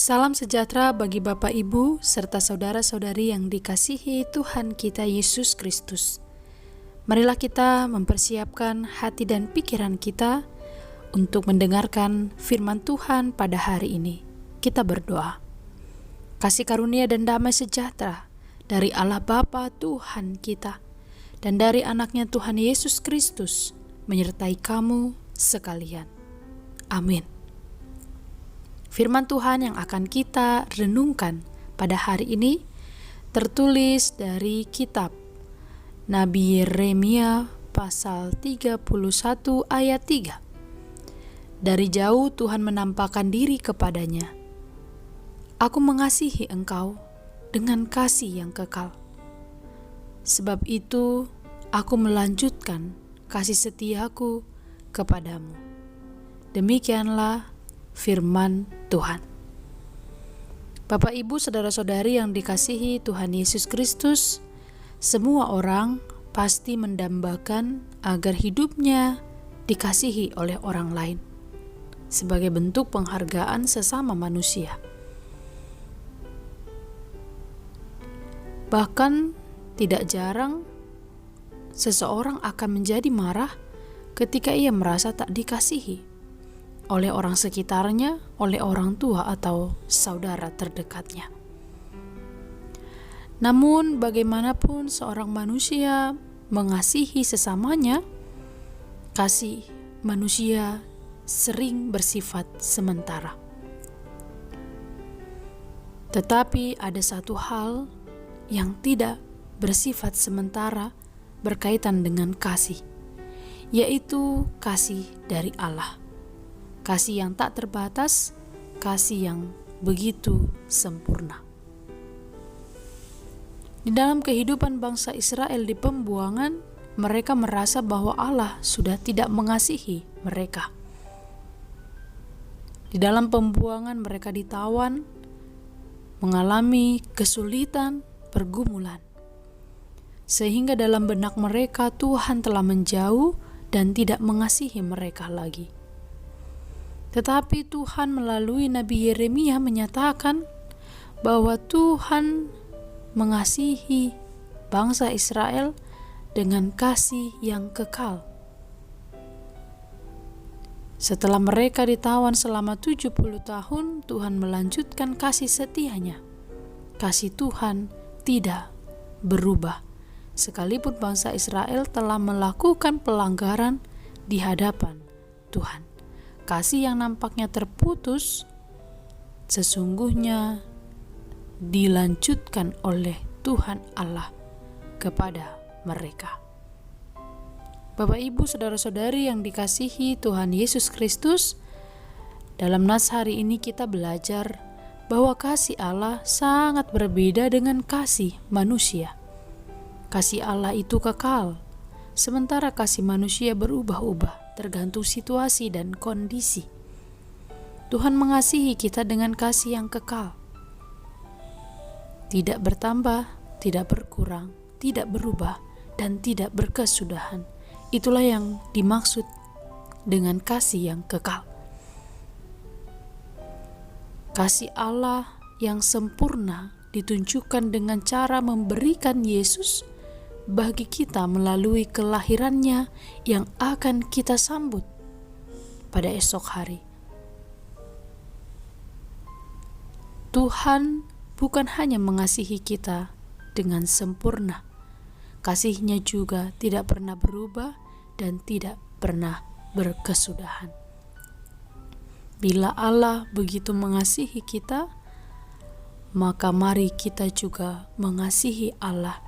Salam sejahtera bagi Bapak Ibu serta saudara-saudari yang dikasihi Tuhan kita Yesus Kristus. Marilah kita mempersiapkan hati dan pikiran kita untuk mendengarkan firman Tuhan pada hari ini. Kita berdoa. Kasih karunia dan damai sejahtera dari Allah Bapa Tuhan kita dan dari anaknya Tuhan Yesus Kristus menyertai kamu sekalian. Amin. Firman Tuhan yang akan kita renungkan pada hari ini tertulis dari kitab Nabi Yeremia pasal 31 ayat 3. Dari jauh Tuhan menampakkan diri kepadanya. Aku mengasihi engkau dengan kasih yang kekal. Sebab itu aku melanjutkan kasih setiaku kepadamu. Demikianlah firman Tuhan. Bapak, Ibu, saudara-saudari yang dikasihi Tuhan Yesus Kristus, semua orang pasti mendambakan agar hidupnya dikasihi oleh orang lain sebagai bentuk penghargaan sesama manusia. Bahkan tidak jarang seseorang akan menjadi marah ketika ia merasa tak dikasihi oleh orang sekitarnya, oleh orang tua atau saudara terdekatnya. Namun bagaimanapun seorang manusia mengasihi sesamanya, kasih manusia sering bersifat sementara. Tetapi ada satu hal yang tidak bersifat sementara berkaitan dengan kasih, yaitu kasih dari Allah. Kasih yang tak terbatas, kasih yang begitu sempurna. Di dalam kehidupan bangsa Israel di pembuangan, mereka merasa bahwa Allah sudah tidak mengasihi mereka. Di dalam pembuangan mereka ditawan, mengalami kesulitan, pergumulan. Sehingga dalam benak mereka Tuhan telah menjauh dan tidak mengasihi mereka lagi. Tetapi Tuhan melalui Nabi Yeremia menyatakan bahwa Tuhan mengasihi bangsa Israel dengan kasih yang kekal. Setelah mereka ditawan selama 70 tahun, Tuhan melanjutkan kasih setianya. Kasih Tuhan tidak berubah, sekalipun bangsa Israel telah melakukan pelanggaran di hadapan Tuhan. Kasih yang nampaknya terputus sesungguhnya dilanjutkan oleh Tuhan Allah kepada mereka. Bapak, Ibu, saudara-saudari yang dikasihi Tuhan Yesus Kristus, dalam nas hari ini kita belajar bahwa kasih Allah sangat berbeda dengan kasih manusia. Kasih Allah itu kekal, sementara kasih manusia berubah-ubah tergantung situasi dan kondisi. Tuhan mengasihi kita dengan kasih yang kekal, tidak bertambah, tidak berkurang, tidak berubah, dan tidak berkesudahan. Itulah yang dimaksud dengan kasih yang kekal. Kasih Allah yang sempurna ditunjukkan dengan cara memberikan Yesus bagi kita melalui kelahirannya yang akan kita sambut pada esok hari. Tuhan bukan hanya mengasihi kita dengan sempurna, kasih-Nya juga tidak pernah berubah dan tidak pernah berkesudahan. Bila Allah begitu mengasihi kita, maka mari kita juga mengasihi Allah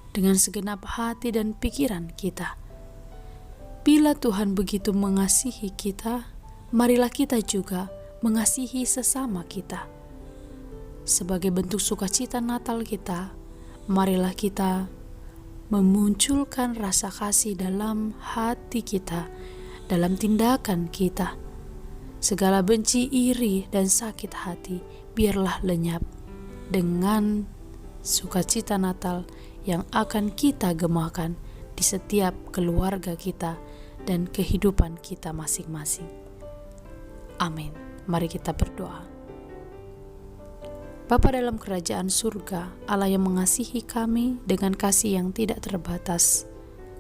dengan segenap hati dan pikiran kita. Bila Tuhan begitu mengasihi kita, marilah kita juga mengasihi sesama kita. Sebagai bentuk sukacita Natal kita, marilah kita memunculkan rasa kasih dalam hati kita, dalam tindakan kita. Segala benci, iri, dan sakit hati biarlah lenyap dengan sukacita Natal yang akan kita gemakan di setiap keluarga kita dan kehidupan kita masing-masing. Amin. Mari kita berdoa. Bapa dalam kerajaan surga, Allah yang mengasihi kami dengan kasih yang tidak terbatas,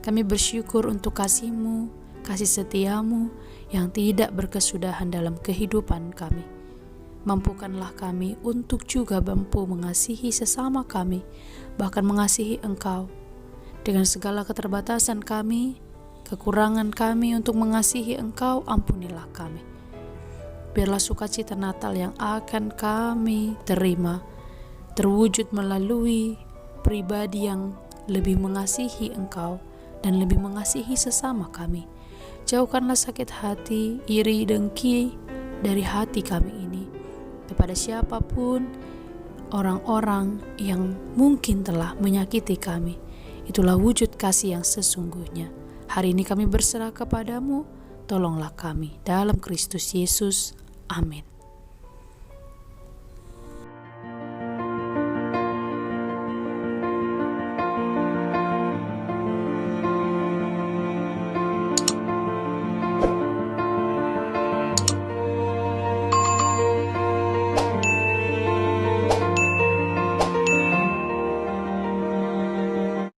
kami bersyukur untuk kasih-Mu, kasih setia-Mu yang tidak berkesudahan dalam kehidupan kami. Mampukanlah kami untuk juga mampu mengasihi sesama kami, bahkan mengasihi Engkau. Dengan segala keterbatasan kami, kekurangan kami untuk mengasihi Engkau, ampunilah kami. Biarlah sukacita Natal yang akan kami terima terwujud melalui pribadi yang lebih mengasihi Engkau dan lebih mengasihi sesama kami. Jauhkanlah sakit hati, iri, dengki dari hati kami ini kepada siapapun orang-orang yang mungkin telah menyakiti kami. Itulah wujud kasih yang sesungguhnya. Hari ini kami berserah kepadamu, tolonglah kami dalam Kristus Yesus. Amin.